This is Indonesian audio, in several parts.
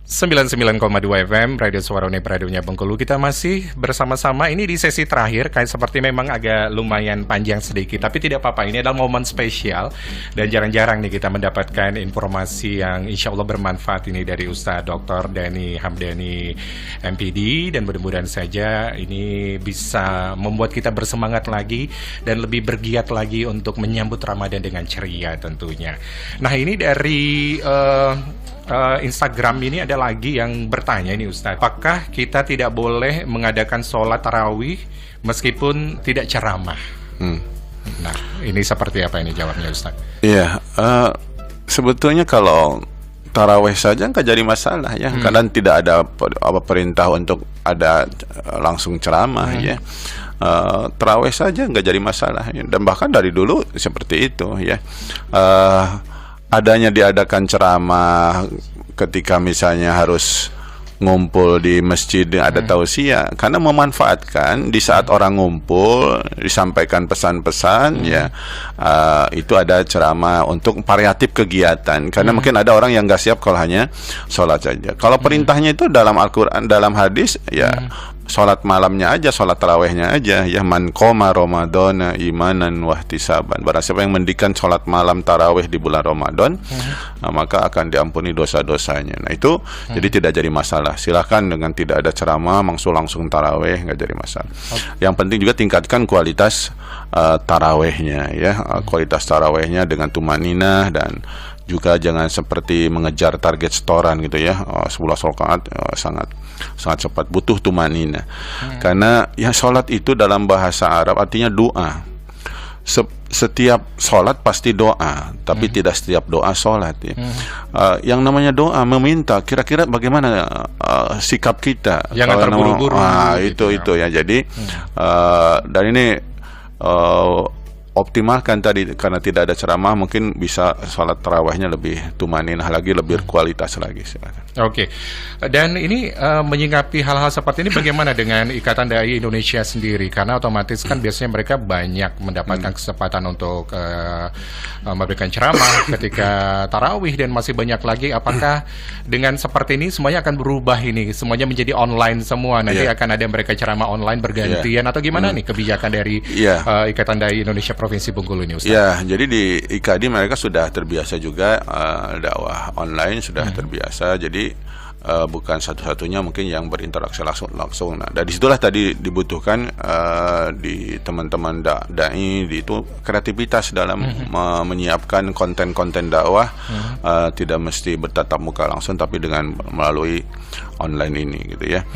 99,2 FM Radio Suara Unip Radionya Bengkulu. Kita masih bersama-sama ini di sesi terakhir. Kayak seperti memang agak lumayan panjang sedikit, tapi tidak apa-apa. Ini adalah momen spesial dan jarang-jarang nih kita mendapatkan informasi yang insya Allah bermanfaat ini dari Ustadz Dr. Dhani Hamdani MPD. Dan mudah-mudahan saja ini bisa membuat kita bersemangat lagi dan lebih bergiat lagi untuk menyambut Ramadan dengan ceria tentunya. Nah, ini dari Instagram ini ada lagi yang bertanya ini Ustadz, apakah kita tidak boleh mengadakan sholat tarawih meskipun tidak ceramah? Nah, ini seperti apa ini jawabnya Ustadz? Iya, sebetulnya kalau tarawih saja nggak jadi masalah ya, karena tidak ada perintah untuk ada langsung ceramah ya. Tarawih saja nggak jadi masalah ya. Dan bahkan dari dulu seperti itu ya. Adanya diadakan ceramah ketika misalnya harus ngumpul di masjid ada tausiah, karena memanfaatkan di saat orang ngumpul disampaikan pesan-pesan ya, itu ada ceramah untuk variatif kegiatan, karena mungkin ada orang yang nggak siap kalau hanya sholat saja. Kalau perintahnya itu dalam Al-Quran, dalam hadis ya, sholat malamnya aja, sholat tarawihnya aja ya, man qoma ramadhana imanan wahtisaban, barang siapa yang mendirikan sholat malam tarawih di bulan Ramadan, maka akan diampuni dosa-dosanya. Nah itu jadi tidak jadi masalah, silakan dengan tidak ada ceramah langsung tarawih, nggak jadi masalah. Yang penting juga tingkatkan kualitas tarawihnya ya, kualitas tarawihnya dengan tumaninah, dan juga jangan seperti mengejar target setoran gitu ya, 11 rakaat sangat cepat, butuh tumanina. Karena ya sholat itu dalam bahasa Arab artinya doa. Setiap sholat pasti doa, tapi tidak setiap doa sholat ya. Yang namanya doa meminta, kira-kira bagaimana sikap kita? Jangan terburu-buru. Itu ya. Jadi dan ini optimalkan tadi, karena tidak ada ceramah mungkin bisa sholat tarawihnya lebih tumaninah lagi, lebih kualitas lagi. Oke. Dan ini menyikapi hal-hal seperti ini bagaimana dengan Ikatan Dai Indonesia sendiri? Karena otomatis kan biasanya mereka banyak mendapatkan kesempatan untuk memberikan ceramah ketika tarawih dan masih banyak lagi. Apakah dengan seperti ini semuanya akan berubah ini? Semuanya menjadi online semua. Nanti akan ada mereka ceramah online bergantian atau gimana nih kebijakan dari Ikatan Dai Indonesia Provinsi Bengkulu ini, Ustaz? Ya, jadi di IKD mereka sudah terbiasa juga dakwah online, sudah terbiasa. Jadi bukan satu-satunya mungkin yang berinteraksi langsung. Nah, dari situlah tadi dibutuhkan di teman-teman dai itu kreativitas dalam menyiapkan konten-konten dakwah, tidak mesti bertatap muka langsung, tapi dengan melalui online ini gitu ya.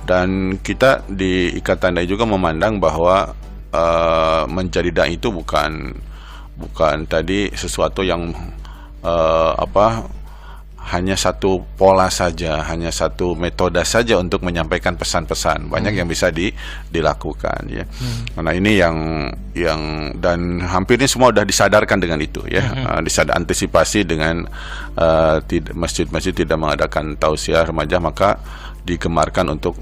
Dan kita di Ikatan Dai juga memandang bahwa menjadi dai itu bukan tadi sesuatu yang hanya satu pola saja, hanya satu metode saja untuk menyampaikan pesan-pesan. Banyak yang bisa dilakukan ya. Karena ini yang dan hampir ini semua sudah disadarkan dengan itu ya. Antisipasi dengan masjid-masjid tidak mengadakan tausiah remaja, maka dikemarkan untuk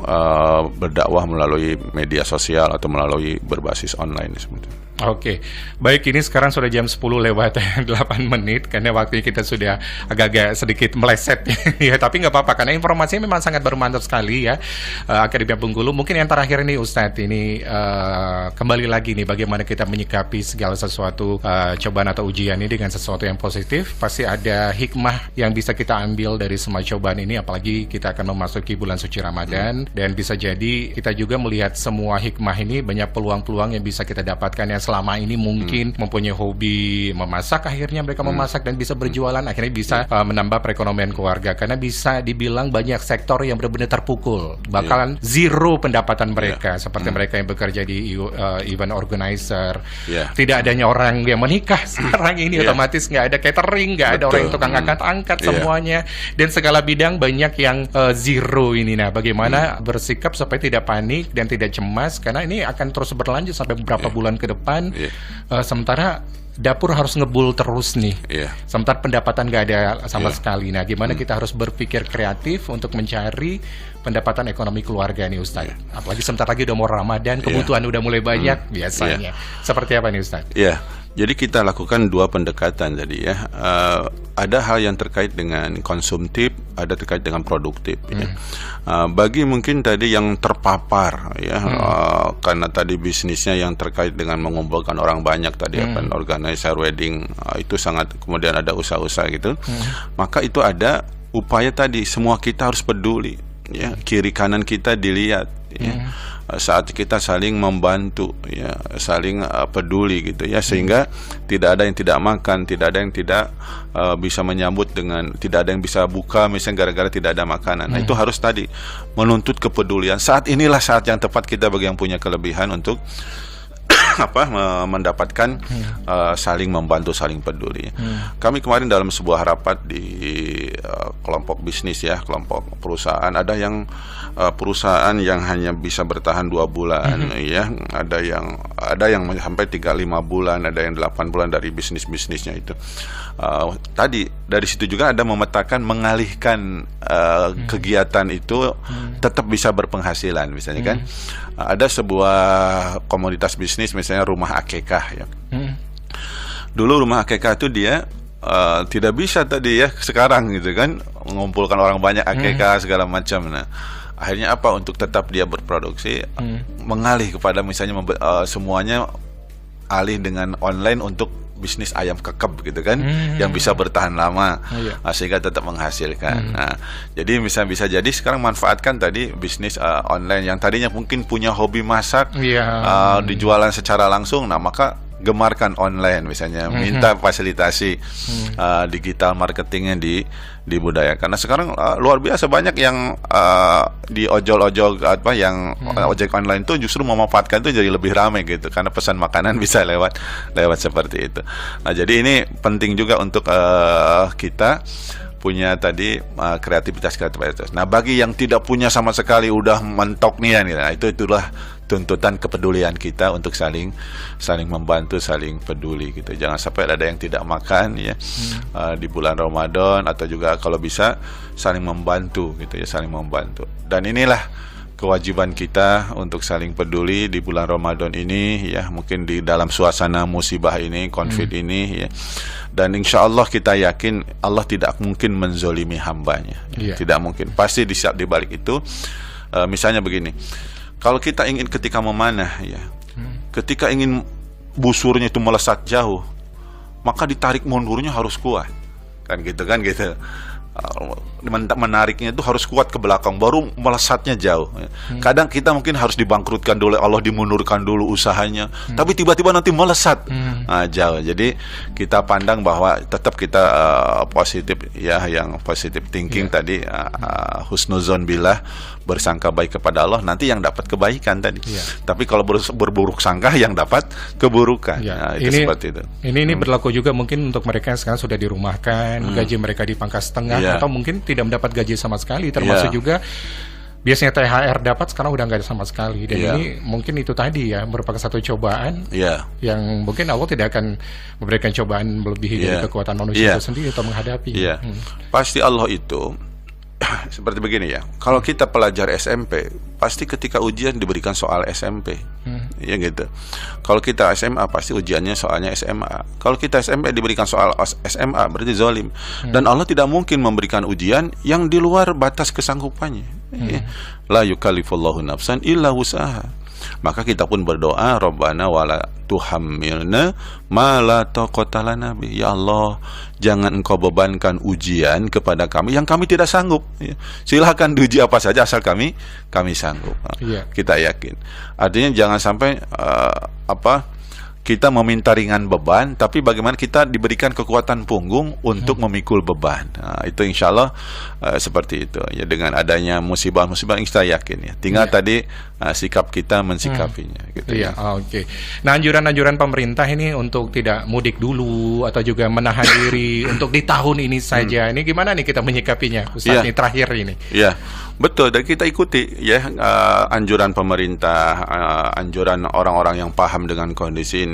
berdakwah melalui media sosial atau melalui berbasis online sebetulnya. Oke, baik, ini sekarang sudah jam 10 lewat 8 menit karena waktunya kita sudah agak-agak sedikit meleset ya, tapi nggak apa-apa karena informasinya memang sangat bermanfaat sekali ya. Akademi Bengkulu, mungkin yang terakhir nih Ustadz, ini kembali lagi nih bagaimana kita menyikapi segala sesuatu cobaan atau ujian ini dengan sesuatu yang positif. Pasti ada hikmah yang bisa kita ambil dari semua cobaan ini, apalagi kita akan memasuki bulan suci Ramadan, dan bisa jadi kita juga melihat semua hikmah ini banyak peluang-peluang yang bisa kita dapatkan yang selama ini mungkin mempunyai hobi memasak, akhirnya mereka memasak dan bisa berjualan, akhirnya bisa menambah perekonomian keluarga, karena bisa dibilang banyak sektor yang benar-benar terpukul, bakalan zero pendapatan mereka, seperti mereka yang bekerja di event organizer, tidak adanya orang yang menikah sekarang ini, otomatis nggak ada catering, nggak ada orang yang tukang angkat-angkat semuanya, dan segala bidang banyak yang zero ini. Nah, bagaimana bersikap supaya tidak panik dan tidak cemas, karena ini akan terus berlanjut sampai beberapa bulan ke depan. Sementara dapur harus ngebul terus nih, sementara pendapatan nggak ada sama sekali. Nah, gimana kita harus berpikir kreatif untuk mencari pendapatan ekonomi keluarga nih Ustaz? Apalagi sebentar lagi udah mau Ramadan, kebutuhan udah mulai banyak biasanya. Seperti apa nih Ustaz? Jadi kita lakukan dua pendekatan tadi ya. Ada hal yang terkait dengan konsumtif, ada terkait dengan produktif. Ya. Bagi mungkin tadi yang terpapar, ya, karena tadi bisnisnya yang terkait dengan mengumpulkan orang banyak tadi, akan organizer wedding, itu sangat, kemudian ada usaha-usaha gitu, maka itu ada upaya tadi, semua kita harus peduli. Ya, kiri kanan kita dilihat, ya. Saat kita saling membantu, ya, saling peduli gitu, ya, sehingga tidak ada yang tidak makan, tidak ada yang tidak bisa menyambut dengan, tidak ada yang bisa buka misalnya gara-gara tidak ada makanan. Nah, itu harus tadi menuntut kepedulian. Saat inilah saat yang tepat kita bagi yang punya kelebihan untuk mendapatkan saling membantu, saling peduli. Kami kemarin dalam sebuah rapat di kelompok bisnis, ya, kelompok perusahaan, ada yang perusahaan yang hanya bisa bertahan 2 bulan, ya, ada yang sampai 3-5 bulan, ada yang 8 bulan dari bisnisnya itu. Tadi dari situ juga ada memetakan mengalihkan kegiatan itu tetap bisa berpenghasilan, misalnya kan. Ada sebuah komoditas bisnis, misalnya rumah akekah, ya. Dulu rumah akekah itu dia tidak bisa tadi, ya, sekarang gitu kan, mengumpulkan orang banyak akekah segala macam. Nah, akhirnya apa, untuk tetap dia berproduksi, mengalih kepada misalnya semuanya alih dengan online untuk bisnis ayam kekep gitu kan, yang bisa bertahan lama, sehingga tetap menghasilkan. Nah, jadi bisa jadi sekarang manfaatkan tadi bisnis online yang tadinya mungkin punya hobi masak, dijualan secara langsung, nah maka gemarkan online misalnya, minta fasilitasi digital marketingnya dibudayakan. Karena sekarang luar biasa banyak yang di ojol-ojol yang ojek online itu justru memanfaatkan itu jadi lebih ramai gitu, karena pesan makanan bisa lewat seperti itu. Nah, jadi ini penting juga untuk kita punya tadi kreativitas. Nah, bagi yang tidak punya sama sekali, udah mentok nih, nah, itulah tuntutan kepedulian kita untuk saling membantu, saling peduli gitu. Jangan sampai ada yang tidak makan, ya, di bulan Ramadan, atau juga kalau bisa saling membantu gitu, ya, saling membantu. Dan inilah kewajiban kita untuk saling peduli di bulan Ramadan ini, ya, mungkin di dalam suasana musibah ini, konflik ini, ya. Dan insya Allah kita yakin Allah tidak mungkin menzolimi hambanya, tidak mungkin. Pasti di balik itu, misalnya begini, kalau kita ingin ketika memanah, ya, ketika ingin busurnya itu melesat jauh, maka ditarik mundurnya harus kuat, kan gitu. Menariknya itu harus kuat ke belakang, baru melesatnya jauh. Kadang kita mungkin harus dibangkrutkan dulu, Allah dimundurkan dulu usahanya, tapi tiba-tiba nanti melesat jauh. Jadi kita pandang bahwa tetap kita positif, ya, yang positive thinking tadi, husnuzon billah, bersangka baik kepada Allah, nanti yang dapat kebaikan tadi. Tapi kalau berburuk sangka, yang dapat keburukan. Nah, itu seperti itu. Ini berlaku juga mungkin untuk mereka yang sekarang sudah dirumahkan, gaji mereka dipangkas setengah, atau mungkin tidak mendapat gaji sama sekali, termasuk juga biasanya THR dapat, sekarang udah nggak ada sama sekali. Dan ini mungkin itu tadi, ya, merupakan satu cobaan yang mungkin Allah tidak akan memberikan cobaan melebihi dari kekuatan manusia itu sendiri atau menghadapi. Pasti Allah itu seperti begini, ya. Kalau kita pelajar SMP, pasti ketika ujian diberikan soal SMP, ya gitu. Kalau kita SMA, pasti ujiannya soalnya SMA. Kalau kita SMP diberikan soal SMA, berarti zalim. Dan Allah tidak mungkin memberikan ujian yang di luar batas kesanggupannya. La yukallifullahu nafsan illa wus'aha. Maka kita pun berdoa, Rabbana wala tuhammilna ma la taqata lana bi. Ya Allah, jangan Engkau bebankan ujian kepada kami yang kami tidak sanggup. Silakan diuji apa saja asal kami sanggup. Kita yakin. Artinya jangan sampai kita meminta ringan beban, tapi bagaimana kita diberikan kekuatan punggung untuk memikul beban. Nah, itu insya Allah seperti itu. Ya, dengan adanya musibah-musibah, kita yakin, ya. Tinggal tadi sikap kita mensikapinya. Gitu, ya. Oke. Nah, anjuran-anjuran pemerintah ini untuk tidak mudik dulu atau juga menahan diri untuk di tahun ini saja. Ini gimana nih kita menyikapinya, Ustaz, ini terakhir ini? Ya, betul. Dan kita ikuti, ya, anjuran pemerintah, anjuran orang-orang yang paham dengan kondisi ini.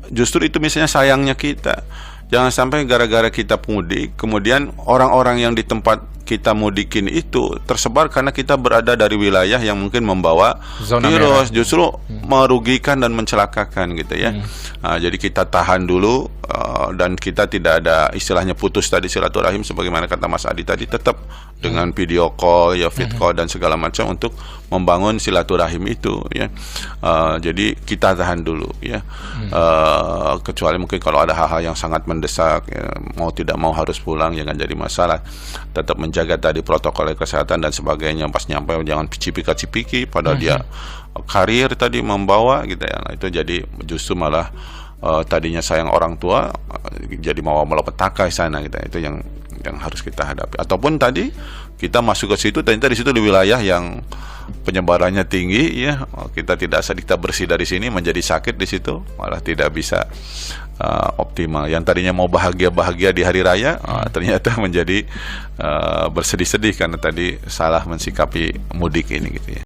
Justru itu misalnya sayangnya kita, jangan sampai gara-gara kita mudik, kemudian orang-orang yang di tempat kita mudikin itu tersebar karena kita berada dari wilayah yang mungkin membawa Zona virus, merah. justru merugikan dan mencelakakan gitu ya. Jadi kita tahan dulu dan kita tidak ada istilahnya putus tadi silaturahim sebagaimana kata Mas Adi tadi, tetap dengan video call ya, fit call dan segala macam untuk membangun silaturahim itu ya. Jadi kita tahan dulu ya. Kecuali mungkin kalau ada hal-hal yang sangat mendesak ya, mau tidak mau harus pulang, jangan jadi masalah. Tetap menjaga tadi protokol kesehatan dan sebagainya. Pas nyampe jangan cipika-cipiki padahal dia karir tadi membawa gitu ya. Nah, itu jadi justru malah tadinya sayang orang tua jadi mau malapetaka di sana gitu. Itu yang harus kita hadapi. Ataupun tadi kita masuk ke situ, ternyata di situ di wilayah yang penyebarannya tinggi ya, kita bersih dari sini menjadi sakit di situ, malah tidak bisa optimal. Yang tadinya mau bahagia di hari raya ternyata menjadi bersedih-sedih karena tadi salah mensikapi mudik ini gitu ya.